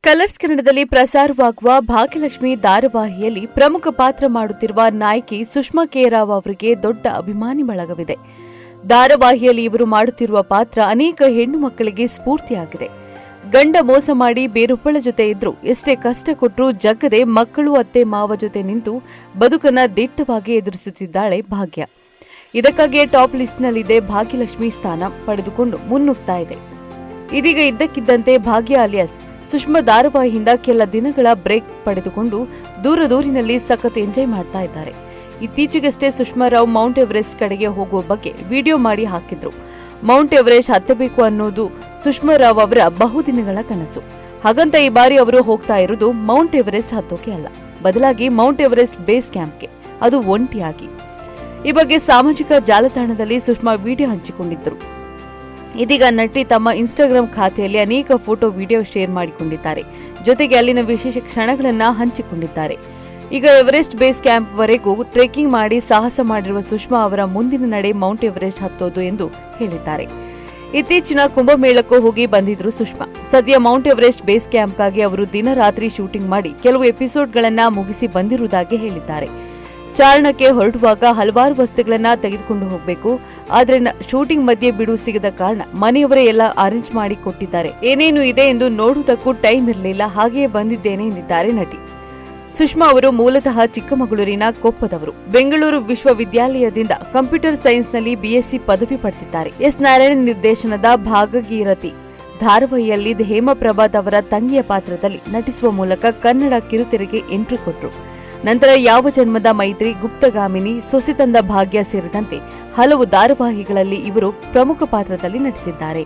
Colours ಕನ್ನಡದಲ್ಲಿ ಪ್ರಸಾರವಾಗುವ ಭಾಗ್ಯಲಕ್ಷ್ಮಿ ಧಾರಾವಾಹಿಯಲ್ಲಿ ಪ್ರಮುಖ ಪಾತ್ರ ಮಾಡುತ್ತಿರುವ ನಾಯಕಿ ಸುಷ್ಮಾ ಕೆ ರಾವ್ ಅವರಿಗೆ ದೊಡ್ಡ ಅಭಿಮಾನಿ ಬಳಗವಿದೆ. ಧಾರಾವಾಹಿಯಲ್ಲಿ ಇವರು ಮಾಡುತ್ತಿರುವ ಪಾತ್ರ ಅನೇಕ ಹೆಣ್ಣು ಮಕ್ಕಳಿಗೆ ಸ್ಫೂರ್ತಿಯಾಗಿದೆ. ಗಂಡ ಮೋಸ ಮಾಡಿ ಬೇರೊಬ್ಬಳ ಜೊತೆ ಇದ್ರೂ ಎಷ್ಟೇ ಕಷ್ಟ ಕೊಟ್ಟರೂ ಜಗ್ಗದೆ ಮಕ್ಕಳು ಅತ್ತೆ ಮಾವ ಜೊತೆ ನಿಂತು ಬದುಕನ್ನ ದಿಟ್ಟವಾಗಿ ಎದುರಿಸುತ್ತಿದ್ದಾಳೆ ಭಾಗ್ಯ. ಇದಕ್ಕಾಗಿಯೇ ಟಾಪ್ ಲಿಸ್ಟ್ನಲ್ಲಿದೆ ಭಾಗ್ಯಲಕ್ಷ್ಮಿ ಸ್ಥಾನ ಪಡೆದುಕೊಂಡು ಮುನ್ನುಗ್ತಾ ಇದೆ. ಇದೀಗ ಇದ್ದಕ್ಕಿದ್ದಂತೆ ಭಾಗ್ಯ ಅಲಿಯಾಸ್ ಸುಷ್ಮಾ ಧಾರಾವಾಹಿಯಿಂದ ಕೆಲ ದಿನಗಳ ಬ್ರೇಕ್ ಪಡೆದುಕೊಂಡು ದೂರದೂರಿನಲ್ಲಿ ಸಖತ್ ಎಂಜಾಯ್ ಮಾಡ್ತಾ ಇದ್ದಾರೆ. ಇತ್ತೀಚೆಗಷ್ಟೇ ಸುಷ್ಮಾ ರಾವ್ ಮೌಂಟ್ ಎವರೆಸ್ಟ್ ಕಡೆಗೆ ಹೋಗುವ ಬಗ್ಗೆ ವಿಡಿಯೋ ಮಾಡಿ ಹಾಕಿದ್ರು. ಮೌಂಟ್ ಎವರೆಸ್ಟ್ ಹತ್ತಬೇಕು ಅನ್ನೋದು ಸುಷ್ಮಾ ರಾವ್ ಅವರ ಬಹುದಿನಗಳ ಕನಸು. ಹಾಗಂತ ಈ ಬಾರಿ ಅವರು ಹೋಗ್ತಾ ಇರೋದು ಮೌಂಟ್ ಎವರೆಸ್ಟ್ ಹತ್ತೋಕೆ ಅಲ್ಲ, ಬದಲಾಗಿ ಮೌಂಟ್ ಎವರೆಸ್ಟ್ ಬೇಸ್ ಕ್ಯಾಂಪ್ಗೆ, ಅದು ಒಂಟಿಯಾಗಿ. ಈ ಬಗ್ಗೆ ಸಾಮಾಜಿಕ ಜಾಲತಾಣದಲ್ಲಿ ಸುಷ್ಮಾ ವಿಡಿಯೋ ಹಂಚಿಕೊಂಡಿದ್ದರು. ಇದೀಗ ನಟಿ ತಮ್ಮ ಇನ್ಸ್ಟಾಗ್ರಾಂ ಖಾತೆಯಲ್ಲಿ ಅನೇಕ ಫೋಟೋ ವಿಡಿಯೋ ಶೇರ್ ಮಾಡಿಕೊಂಡಿದ್ದಾರೆ. ಜೊತೆಗೆ ಅಲ್ಲಿನ ವಿಶೇಷ ಕ್ಷಣಗಳನ್ನು ಹಂಚಿಕೊಂಡಿದ್ದಾರೆ. ಈಗ ಎವರೆಸ್ಟ್ ಬೇಸ್ ಕ್ಯಾಂಪ್ ವರೆಗೂ ಟ್ರೆಕ್ಕಿಂಗ್ ಮಾಡಿ ಸಾಹಸ ಮಾಡಿರುವ ಸುಷ್ಮಾ ಅವರ ಮುಂದಿನ ನಡೆ ಮೌಂಟ್ ಎವರೆಸ್ಟ್ ಹತ್ತೋದು ಎಂದು ಹೇಳಿದ್ದಾರೆ. ಇತ್ತೀಚಿನ ಕುಂಭಮೇಳಕ್ಕೂ ಹೋಗಿ ಬಂದಿದ್ರು ಸುಷ್ಮಾ. ಸದ್ಯ ಮೌಂಟ್ ಎವರೆಸ್ಟ್ ಬೇಸ್ ಕ್ಯಾಂಪ್ಗಾಗಿ ಅವರು ದಿನ ರಾತ್ರಿ ಶೂಟಿಂಗ್ ಮಾಡಿ ಕೆಲವು ಎಪಿಸೋಡ್ಗಳನ್ನ ಮುಗಿಸಿ ಬಂದಿರುವುದಾಗಿ ಹೇಳಿದ್ದಾರೆ. ಚಾರಣಕ್ಕೆ ಹೊರಡುವಾಗ ಹಲವಾರು ವಸ್ತುಗಳನ್ನ ತೆಗೆದುಕೊಂಡು ಹೋಗಬೇಕು. ಆದ್ರೆ ಶೂಟಿಂಗ್ ಮಧ್ಯೆ ಬಿಡುವು ಸಿಗದ ಕಾರಣ ಮನೆಯವರೇ ಎಲ್ಲ ಅರೇಂಜ್ ಮಾಡಿ ಕೊಟ್ಟಿದ್ದಾರೆ. ಏನೇನು ಇದೆ ಎಂದು ನೋಡುವುದಕ್ಕೂ ಟೈಮ್ ಇರಲಿಲ್ಲ, ಹಾಗೆಯೇ ಬಂದಿದ್ದೇನೆ ಎಂದಿದ್ದಾರೆ ನಟಿ. ಸುಷ್ಮಾ ಅವರು ಮೂಲತಃ ಚಿಕ್ಕಮಗಳೂರಿನ ಕೊಪ್ಪದವರು. ಬೆಂಗಳೂರು ವಿಶ್ವವಿದ್ಯಾಲಯದಿಂದ ಕಂಪ್ಯೂಟರ್ ಸೈನ್ಸ್ನಲ್ಲಿ ಬಿಎಸ್ಸಿ ಪದವಿ ಪಡೆದಿದ್ದಾರೆ. ಎಸ್ ನಾರಾಯಣ್ ನಿರ್ದೇಶನದ ಭಾಗೀರಥಿ ಧಾರಾವಾಹಿಯಲ್ಲಿ ಹೇಮಪ್ರಭಾತ್ ಅವರ ತಂಗಿಯ ಪಾತ್ರದಲ್ಲಿ ನಟಿಸುವ ಮೂಲಕ ಕನ್ನಡ ಕಿರುತೆರೆಗೆ ಎಂಟ್ರಿ ಕೊಟ್ಟರು. ನಂತರ ಯಾವ ಜನ್ಮದ ಮೈತ್ರಿ, ಗುಪ್ತಗಾಮಿನಿ, ಸೊಸೆ ತಂದ ಭಾಗ್ಯ ಸೇರಿದಂತೆ ಹಲವು ಧಾರಾವಾಹಿಗಳಲ್ಲಿ ಇವರು ಪ್ರಮುಖ ಪಾತ್ರದಲ್ಲಿ ನಟಿಸಿದ್ದಾರೆ.